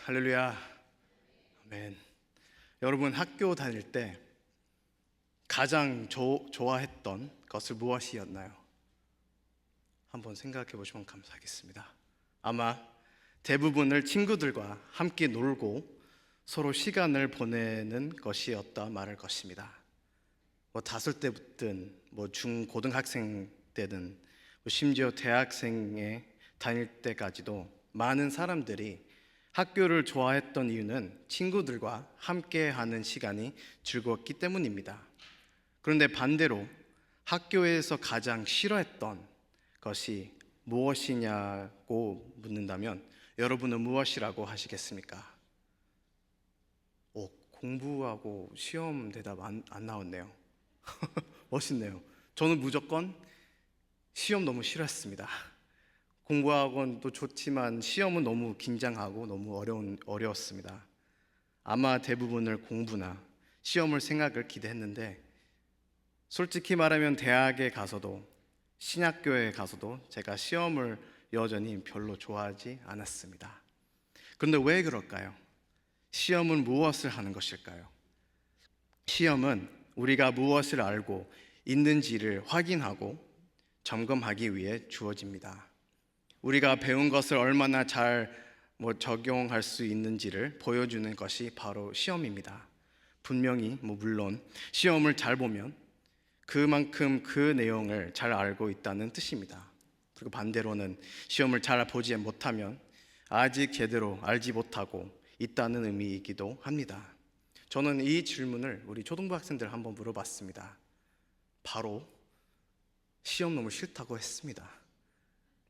할렐루야. 아멘. 여러분, 학교 다닐 때 가장 좋아했던 것을 무엇이었나요? 한번 생각해 보시면 감사하겠습니다. 아마 대부분을 친구들과 함께 놀고 서로 시간을 보내는 것이었다 말할 것입니다. 다섯 때든 중고등학생 때든 심지어 대학생에 다닐 때까지도 많은 사람들이 학교를 좋아했던 이유는 친구들과 함께하는 시간이 즐거웠기 때문입니다. 그런데 반대로 학교에서 가장 싫어했던 것이 무엇이냐고 묻는다면 여러분은 무엇이라고 하시겠습니까? 공부하고 시험 대답 안 나왔네요. 멋있네요. 저는 무조건 시험 너무 싫어했습니다. 공부학원도 좋지만 시험은 너무 긴장하고 너무 어려웠습니다. 아마 대부분을 공부나 시험을 생각을 기대했는데 솔직히 말하면 대학에 가서도 신학교에 가서도 제가 시험을 여전히 별로 좋아하지 않았습니다. 그런데 왜 그럴까요? 시험은 무엇을 하는 것일까요? 시험은 우리가 무엇을 알고 있는지를 확인하고 점검하기 위해 주어집니다. 우리가 배운 것을 얼마나 잘 적용할 수 있는지를 보여주는 것이 바로 시험입니다. 분명히 물론 시험을 잘 보면 그만큼 그 내용을 잘 알고 있다는 뜻입니다. 그리고 반대로는 시험을 잘 보지 못하면 아직 제대로 알지 못하고 있다는 의미이기도 합니다. 저는 이 질문을 우리 초등부 학생들 한번 물어봤습니다. 바로 시험 너무 싫다고 했습니다.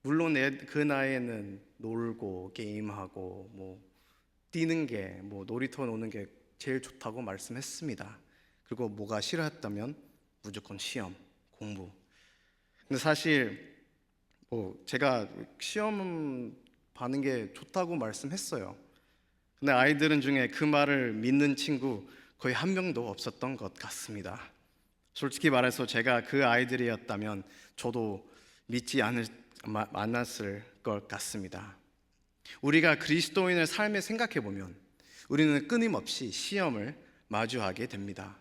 물론 그 나이에는 놀고 게임하고 뛰는 게 놀이터 노는 게 제일 좋다고 말씀했습니다. 그리고 뭐가 싫어했다면 무조건 시험, 공부. 근데 사실 제가 시험 봐는 게 좋다고 말씀했어요. 근데 아이들은 중에 그 말을 믿는 친구 거의 한 명도 없었던 것 같습니다. 솔직히 말해서 제가 그 아이들이었다면 저도 믿지 않았을 것 같습니다. 우리가 그리스도인의 삶을 생각해 보면 우리는 끊임없이 시험을 마주하게 됩니다.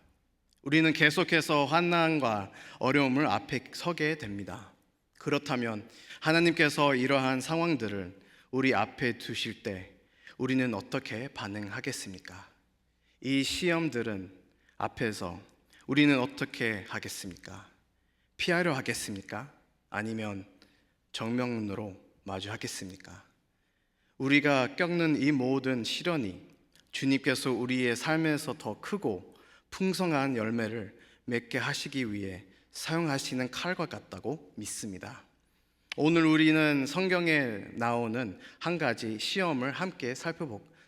우리는 계속해서 환난과 어려움을 앞에 서게 됩니다. 그렇다면 하나님께서 이러한 상황들을 우리 앞에 두실 때 우리는 어떻게 반응하겠습니까? 이 시험들은 앞에서 우리는 어떻게 하겠습니까? 피하려 하겠습니까? 아니면 정면으로 마주하겠습니까? 우리가 겪는 이 모든 시련이 주님께서 우리의 삶에서 더 크고 풍성한 열매를 맺게 하시기 위해 사용하시는 칼과 같다고 믿습니다. 오늘 우리는 성경에 나오는 한 가지 시험을 함께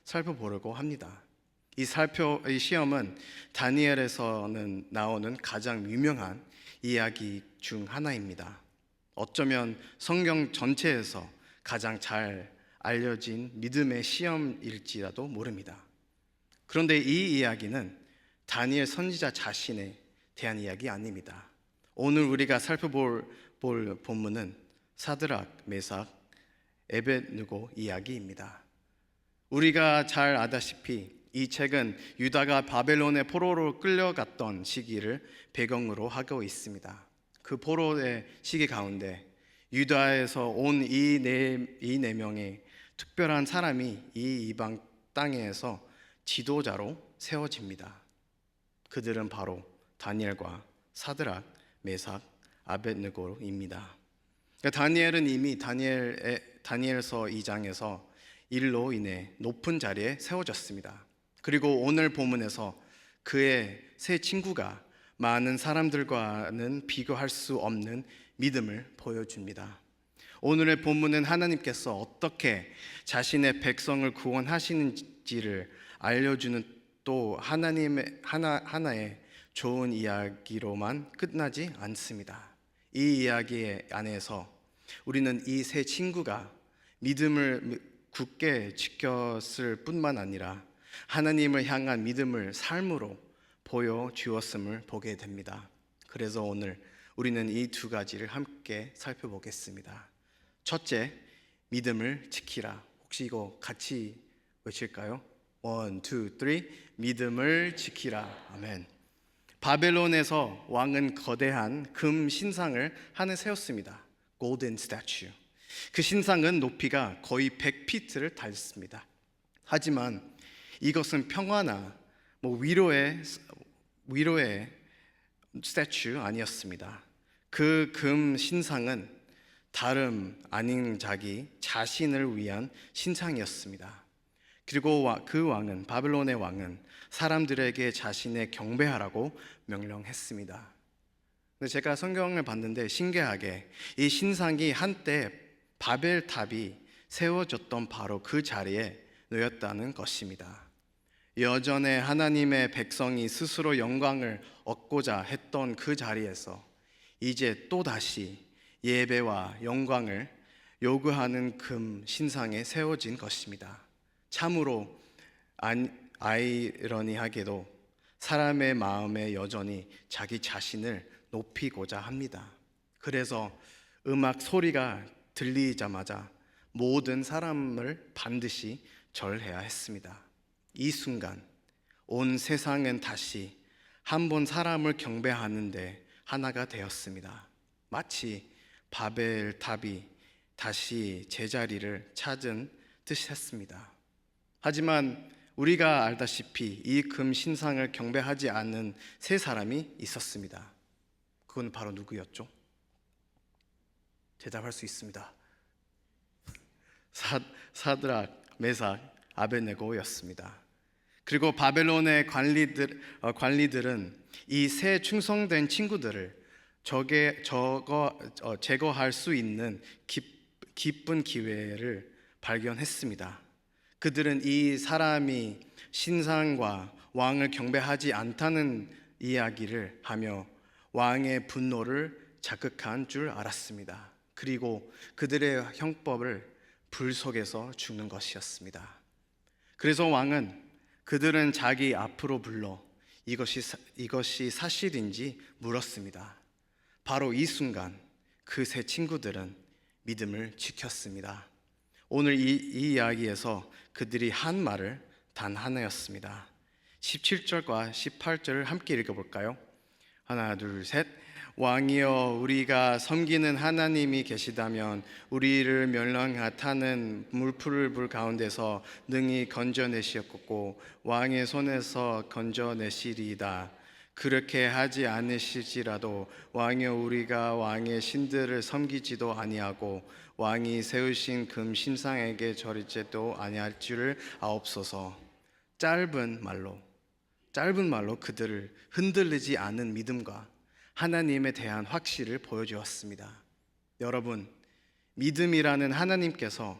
살펴보려고 합니다. 이 시험은 다니엘에서는 나오는 가장 유명한 이야기 중 하나입니다. 어쩌면 성경 전체에서 가장 잘 알려진 믿음의 시험일지라도 모릅니다. 그런데 이 이야기는 다니엘 선지자 자신에 대한 이야기 아닙니다. 오늘 우리가 살펴볼 본문은 사드락, 메삭, 에벳느고 이야기입니다. 우리가 잘 아다시피 이 책은 유다가 바벨론의 포로로 끌려갔던 시기를 배경으로 하고 있습니다. 그 포로의 시기 가운데 유다에서 온 이 네 명의 특별한 사람이 이 이방 땅에서 지도자로 세워집니다. 그들은 바로 다니엘과 사드락, 메삭, 아벳느고입니다. 다니엘은 이미 다니엘서 2장에서 일로 인해 높은 자리에 세워졌습니다. 그리고 오늘 본문에서 그의 세 친구가 많은 사람들과는 비교할 수 없는 믿음을 보여줍니다. 오늘의 본문은 하나님께서 어떻게 자신의 백성을 구원하시는지를 알려주는 또 하나의 좋은 이야기로만 끝나지 않습니다. 이 이야기 안에서 우리는 이 세 친구가 믿음을 굳게 지켰을 뿐만 아니라 하나님을 향한 믿음을 삶으로 보여주었음을 보게 됩니다. 그래서 오늘 우리는 이 두 가지를 함께 살펴보겠습니다. 첫째, 믿음을 지키라. 혹시 이거 같이 외칠까요? 원, 투, 쓰리. 믿음을 지키라. 아멘. 바벨론에서 왕은 거대한 금 신상을 하나 세웠습니다. 골든 스태츄. 그 신상은 높이가 거의 100피트를 닿습니다. 하지만 이것은 평화나 위로의 스태츄 아니었습니다. 그 금 신상은 다름 아닌 자기 자신을 위한 신상이었습니다. 그리고 그 왕은, 바벨론의 왕은 사람들에게 자신의 경배하라고 명령했습니다. 근데 제가 성경을 봤는데 신기하게 이 신상이 한때 바벨탑이 세워졌던 바로 그 자리에 놓였다는 것입니다. 여전에 하나님의 백성이 스스로 영광을 얻고자 했던 그 자리에서 이제 또다시 예배와 영광을 요구하는 금 신상에 세워진 것입니다. 참으로 아이러니하게도 사람의 마음에 여전히 자기 자신을 높이고자 합니다. 그래서 음악 소리가 들리자마자 모든 사람을 반드시 절해야 했습니다. 이 순간 온 세상은 다시 한번 사람을 경배하는데 하나가 되었습니다. 마치 바벨탑이 다시 제자리를 찾은 듯했습니다. 하지만 우리가 알다시피 이 금 신상을 경배하지 않는 세 사람이 있었습니다. 그건 바로 누구였죠? 대답할 수 있습니다. 사드락, 메삭, 아벳네고였습니다. 그리고 바벨론의 관리들은 이 세 충성된 친구들을 제거할 수 있는 기쁜 기회를 발견했습니다. 그들은 이 사람이 신상과 왕을 경배하지 않다는 이야기를 하며 왕의 분노를 자극한 줄 알았습니다. 그리고 그들의 형법을 불 속에서 죽는 것이었습니다. 그래서 왕은 그들은 자기 앞으로 불러 이것이 사실인지 물었습니다. 바로 이 순간 그 세 친구들은 믿음을 지켰습니다. 오늘 이 이야기에서 그들이 한 말을 단 하나였습니다. 17절과 18절을 함께 읽어볼까요? 하나, 둘, 셋. 왕이여, 우리가 섬기는 하나님이 계시다면 우리를 멸망하타는 물풀을 가운데서 능히 건져내시었고 왕의 손에서 건져내시리이다. 그렇게 하지 않으실지라도 왕이여, 우리가 왕의 신들을 섬기지도 아니하고 왕이 세우신 금 신상에게 절이지도 아니할 줄을 아옵소서. 짧은 말로 그들을 흔들리지 않은 믿음과 하나님에 대한 확신을 보여주었습니다. 여러분, 믿음이라는 하나님께서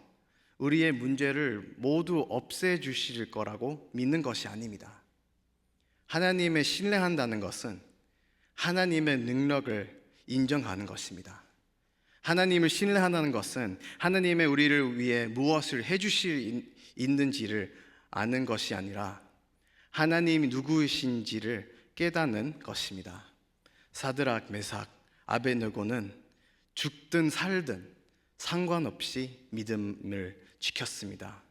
우리의 문제를 모두 없애주실 거라고 믿는 것이 아닙니다. 하나님을 신뢰한다는 것은 하나님의 능력을 인정하는 것입니다. 하나님을 신뢰한다는 것은 하나님의 우리를 위해 무엇을 해주실 있는지를 아는 것이 아니라 하나님이 누구이신지를 깨닫는 것입니다. 사드락, 메삭, 아벳네고는 죽든 살든 상관없이 믿음을 지켰습니다.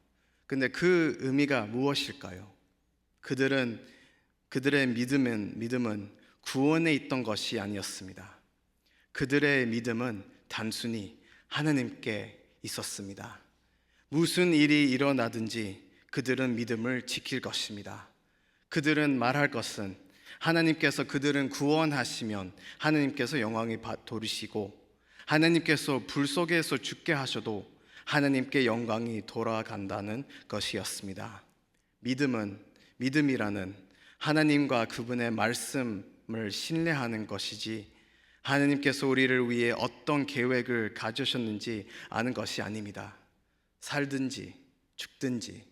근데 그 의미가 무엇일까요? 그들의 믿음은 구원에 있던 것이 아니었습니다. 그들의 믿음은 단순히 하나님께 있었습니다. 무슨 일이 일어나든지 그들은 믿음을 지킬 것입니다. 그들은 말할 것은 하나님께서 그들은 구원하시면 하나님께서 영광이 돌리시고 하나님께서 불 속에서 죽게 하셔도 하나님께 영광이 돌아간다는 것이었습니다. 믿음이라는 하나님과 그분의 말씀을 신뢰하는 것이지 하나님께서 우리를 위해 어떤 계획을 가지셨는지 아는 것이 아닙니다. 살든지 죽든지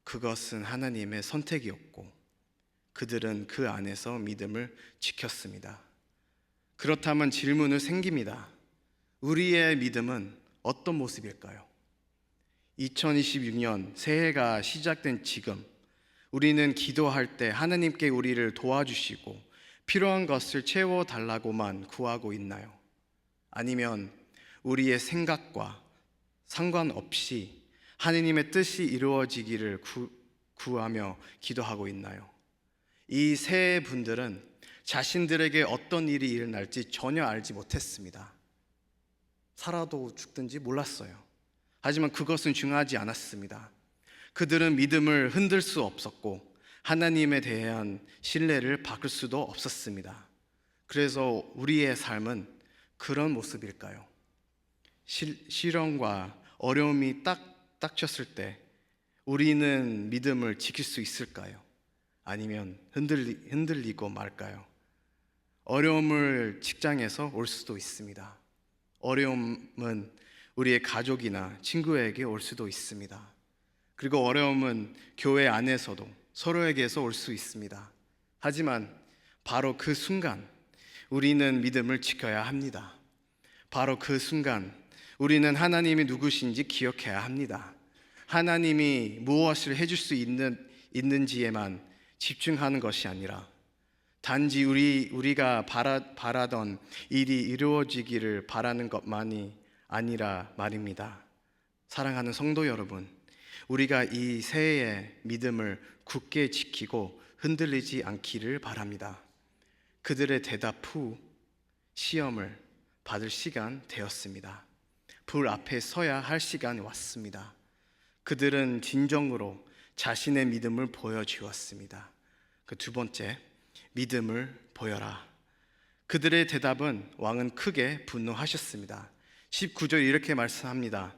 그것은 하나님의 선택이었고 그들은 그 안에서 믿음을 지켰습니다. 그렇다면 질문은 생깁니다. 우리의 믿음은 어떤 모습일까요? 2026년 새해가 시작된 지금 우리는 기도할 때 하나님께 우리를 도와주시고 필요한 것을 채워달라고만 구하고 있나요? 아니면 우리의 생각과 상관없이 하느님의 뜻이 이루어지기를 구하며 기도하고 있나요? 이 세 분들은 자신들에게 어떤 일이 일어날지 전혀 알지 못했습니다. 살아도 죽든지 몰랐어요. 하지만 그것은 중요하지 않았습니다. 그들은 믿음을 흔들 수 없었고 하나님에 대한 신뢰를 바꿀 수도 없었습니다. 그래서 우리의 삶은 그런 모습일까요? 시련과 어려움이 닥쳤을 때 우리는 믿음을 지킬 수 있을까요? 아니면 흔들리고 말까요? 어려움을 직장에서 올 수도 있습니다. 어려움은 우리의 가족이나 친구에게 올 수도 있습니다. 그리고 어려움은 교회 안에서도 서로에게서 올 수 있습니다. 하지만 바로 그 순간 우리는 믿음을 지켜야 합니다. 바로 그 순간 우리는 하나님이 누구신지 기억해야 합니다. 하나님이 무엇을 해줄 수 있는지에만 집중하는 것이 아니라 단지 우리가 바라던 일이 이루어지기를 바라는 것만이 아니라 말입니다. 사랑하는 성도 여러분, 우리가 이 새해의 믿음을 굳게 지키고 흔들리지 않기를 바랍니다. 그들의 대답 후 시험을 받을 시간 되었습니다. 불 앞에 서야 할 시간이 왔습니다. 그들은 진정으로 자신의 믿음을 보여주었습니다. 그 두 번째, 믿음을 보여라. 그들의 대답은 왕은 크게 분노하셨습니다. 19절 이렇게 말씀합니다.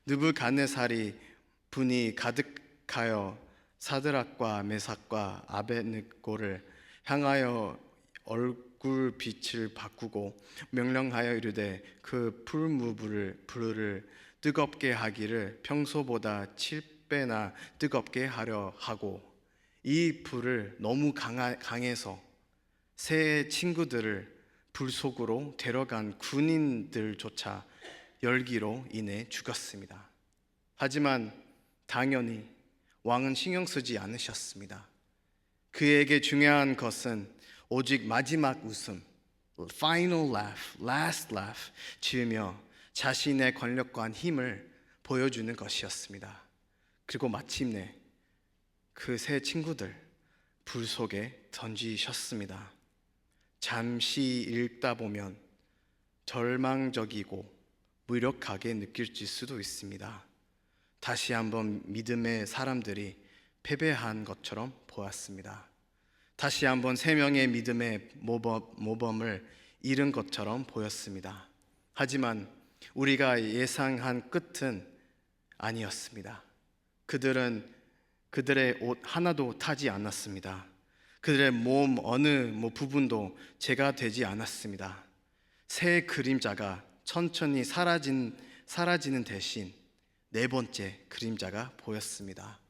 느부갓네살이 분이 가득하여 사드락과 메삭과 아벳느고를 향하여 얼굴빛을 바꾸고 명령하여 이르되 그 불을 뜨겁게 하기를 평소보다 7배나 뜨겁게 하려 하고, 이 불을 너무 강해서 새 친구들을 불 속으로 데려간 군인들조차 열기로 인해 죽었습니다. 하지만 당연히 왕은 신경 쓰지 않으셨습니다. 그에게 중요한 것은 오직 마지막 웃음, final laugh, last laugh 지으며 자신의 권력과 힘을 보여주는 것이었습니다. 그리고 마침내 그 세 친구들 불 속에 던지셨습니다. 잠시 읽다 보면 절망적이고 무력하게 느낄 수도 있습니다. 다시 한번 믿음의 사람들이 패배한 것처럼 보았습니다. 다시 한번 세 명의 믿음의 모범을 잃은 것처럼 보였습니다. 하지만 우리가 예상한 끝은 아니었습니다. 그들의 옷 하나도 타지 않았습니다. 그들의 몸 어느 부분도 제가 되지 않았습니다. 새 그림자가 천천히 사라지는 대신 네 번째 그림자가 보였습니다.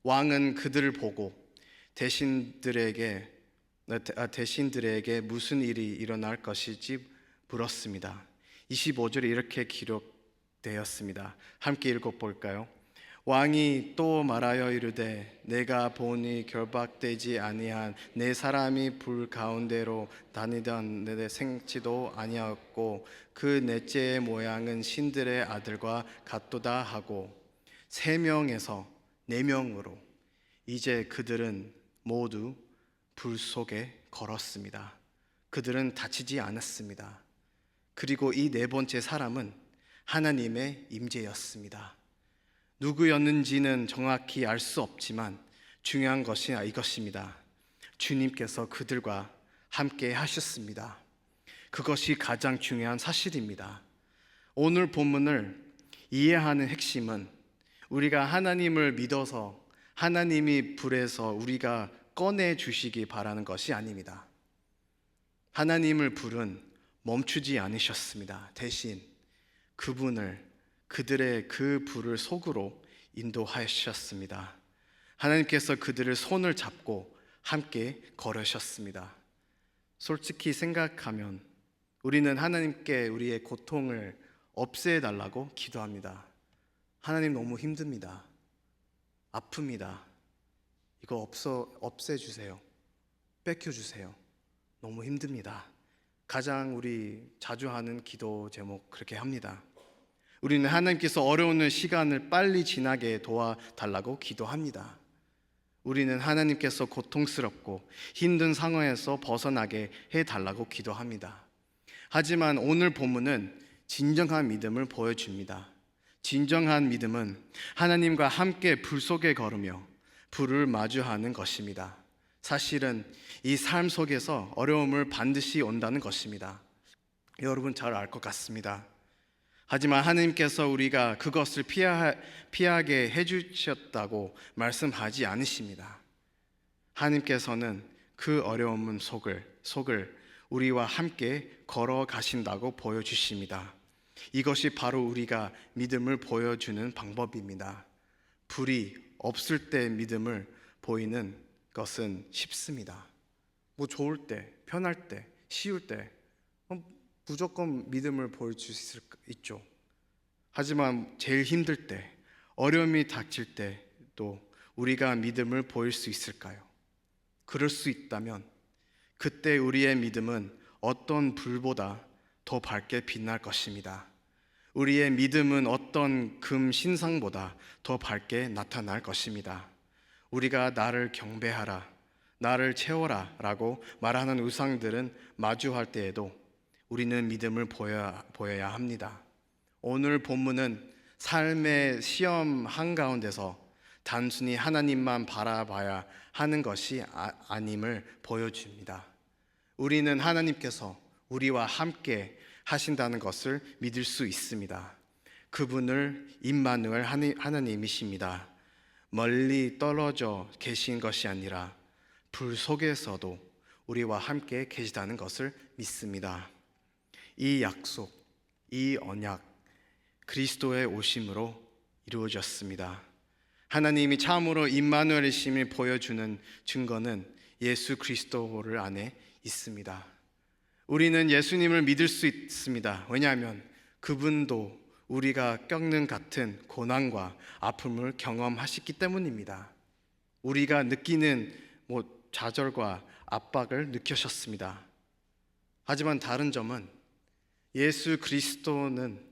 왕은 그들을 보고 대신들에게 무슨 일이 일어날 것인지 물었습니다. 25절에 이렇게 기록되었습니다. 함께 읽어볼까요? 왕이 또 말하여 이르되 내가 보니 결박되지 아니한 네 사람이 불 가운데로 다니던 내 생치도 아니었고 그 넷째의 모양은 신들의 아들과 같도다 하고, 3명에서 4명으로 이제 그들은 모두 불 속에 걸었습니다. 그들은 다치지 않았습니다. 그리고 이 네 번째 사람은 하나님의 임재였습니다. 누구였는지는 정확히 알 수 없지만 중요한 것이 이것입니다. 주님께서 그들과 함께 하셨습니다. 그것이 가장 중요한 사실입니다. 오늘 본문을 이해하는 핵심은 우리가 하나님을 믿어서 하나님이 불에서 우리가 꺼내 주시기 바라는 것이 아닙니다. 하나님을 불은 멈추지 않으셨습니다. 대신 그들의 그 불을 속으로 인도하셨습니다. 하나님께서 그들을 손을 잡고 함께 걸으셨습니다. 솔직히 생각하면 우리는 하나님께 우리의 고통을 없애달라고 기도합니다. 하나님 너무 힘듭니다. 아픕니다. 이거 없애주세요. 뺏겨주세요. 너무 힘듭니다. 가장 우리 자주 하는 기도 제목 그렇게 합니다. 우리는 하나님께서 어려운 시간을 빨리 지나게 도와달라고 기도합니다. 우리는 하나님께서 고통스럽고 힘든 상황에서 벗어나게 해달라고 기도합니다. 하지만 오늘 본문은 진정한 믿음을 보여줍니다. 진정한 믿음은 하나님과 함께 불 속에 걸으며 불을 마주하는 것입니다. 사실은 이 삶 속에서 어려움을 반드시 온다는 것입니다. 여러분 잘 알 것 같습니다. 하지만 하나님께서 우리가 그것을 피하게 해주셨다고 말씀하지 않으십니다. 하나님께서는 그 어려움 속을 우리와 함께 걸어가신다고 보여주십니다. 이것이 바로 우리가 믿음을 보여주는 방법입니다. 불이 없을 때 믿음을 보이는 것은 쉽습니다. 좋을 때, 편할 때, 쉬울 때 무조건 믿음을 보여줄 수 있죠. 하지만 제일 힘들 때, 어려움이 닥칠 때도 우리가 믿음을 보일 수 있을까요? 그럴 수 있다면 그때 우리의 믿음은 어떤 불보다 더 밝게 빛날 것입니다. 우리의 믿음은 어떤 금 신상보다 더 밝게 나타날 것입니다. 우리가 나를 경배하라, 나를 채워라 라고 말하는 우상들은 마주할 때에도 우리는 믿음을 보여야 합니다. 오늘 본문은 삶의 시험 한가운데서 단순히 하나님만 바라봐야 하는 것이 아님을 보여줍니다. 우리는 하나님께서 우리와 함께 하신다는 것을 믿을 수 있습니다. 그분을 임마누엘 하나님이십니다. 멀리 떨어져 계신 것이 아니라 불 속에서도 우리와 함께 계시다는 것을 믿습니다. 이 약속, 이 언약, 그리스도의 오심으로 이루어졌습니다. 하나님이 참으로 임마누엘이심을 보여주는 증거는 예수 그리스도를 안에 있습니다. 우리는 예수님을 믿을 수 있습니다. 왜냐하면 그분도 우리가 겪는 같은 고난과 아픔을 경험하셨기 때문입니다. 우리가 느끼는 좌절과 압박을 느끼셨습니다. 하지만 다른 점은 예수 그리스도는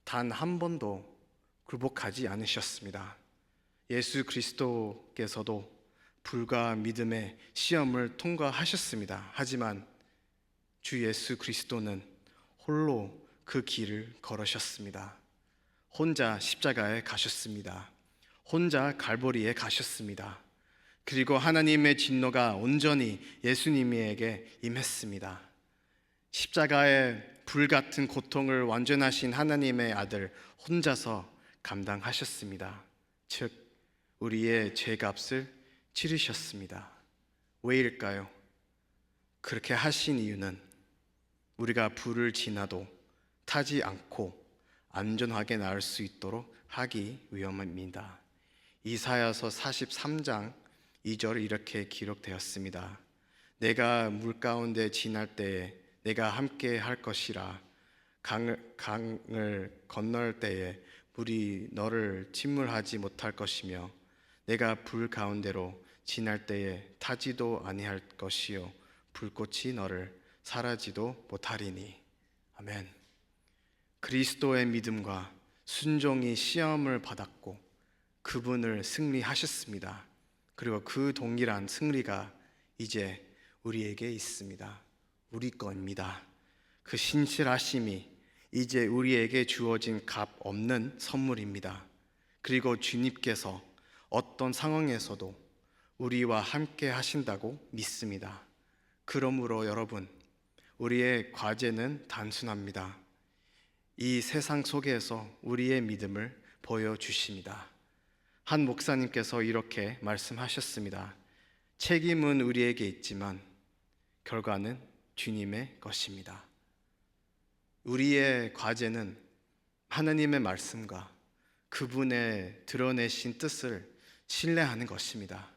단 한 번도 굴복하지 않으셨습니다. 예수 그리스도께서도 불과 믿음의 시험을 통과하셨습니다. 하지만 주 예수 그리스도는 홀로 그 길을 걸으셨습니다. 혼자 십자가에 가셨습니다. 혼자 갈보리에 가셨습니다. 그리고 하나님의 진노가 온전히 예수님에게 임했습니다. 십자가의 불같은 고통을 완전하신 하나님의 아들 혼자서 감당하셨습니다. 즉 우리의 죄값을 치르셨습니다. 왜일까요? 그렇게 하신 이유는 우리가 불을 지나도 타지 않고 안전하게 나을 수 있도록 하기 위함입니다. 이사야서 43장 2절 이렇게 기록되었습니다. 내가 물 가운데 지날 때에 내가 함께 할 것이라. 강을 건널 때에 물이 너를 침몰하지 못할 것이며 내가 불 가운데로 지날 때에 타지도 아니할 것이요 불꽃이 너를 사라지도 못하리니. 아멘. 그리스도의 믿음과 순종이 시험을 받았고 그분을 승리하셨습니다. 그리고 그 동일한 승리가 이제 우리에게 있습니다. 우리 거입니다. 그 신실하심이 이제 우리에게 주어진 값 없는 선물입니다. 그리고 주님께서 어떤 상황에서도 우리와 함께 하신다고 믿습니다. 그러므로 여러분, 우리의 과제는 단순합니다. 이 세상 속에서 우리의 믿음을 보여주십니다. 한 목사님께서 이렇게 말씀하셨습니다. 책임은 우리에게 있지만 결과는 주님의 것입니다. 우리의 과제는 하나님의 말씀과 그분의 드러내신 뜻을 신뢰하는 것입니다.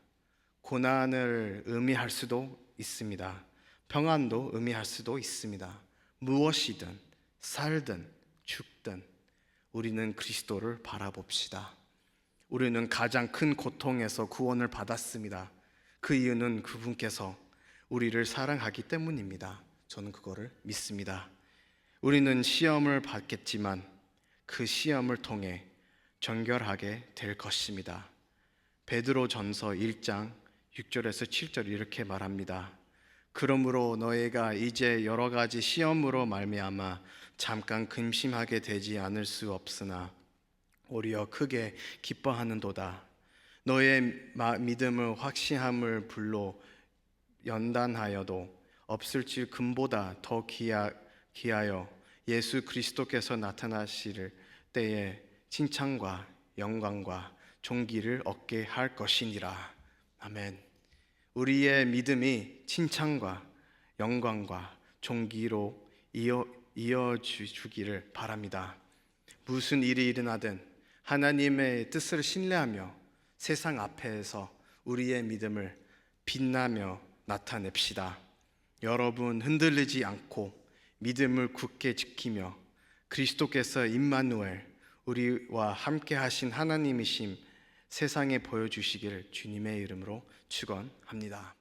고난을 의미할 수도 있습니다. 평안도 의미할 수도 있습니다. 무엇이든 살든 죽든 우리는 그리스도를 바라봅시다. 우리는 가장 큰 고통에서 구원을 받았습니다. 그 이유는 그분께서 우리를 사랑하기 때문입니다. 저는 그거를 믿습니다. 우리는 시험을 받겠지만 그 시험을 통해 정결하게 될 것입니다. 베드로전서 1장 6절에서 7절 이렇게 말합니다. 그러므로 너희가 이제 여러 가지 시험으로 말미암아 잠깐 근심하게 되지 않을 수 없으나 오히려 크게 기뻐하는도다. 너의 믿음을 확신함을 불로 연단하여도 없을지 금보다 더 귀하여 예수 그리스도께서 나타나실 때에 칭찬과 영광과 존귀를 얻게 할 것이니라. 아멘. 우리의 믿음이 칭찬과 영광과 존귀로 이어주기를 바랍니다. 무슨 일이 일어나든 하나님의 뜻을 신뢰하며 세상 앞에서 우리의 믿음을 빛나며 나타냅시다. 여러분 흔들리지 않고 믿음을 굳게 지키며 그리스도께서 임마누엘 우리와 함께 하신 하나님이심 세상에 보여주시기를 주님의 이름으로 축원합니다.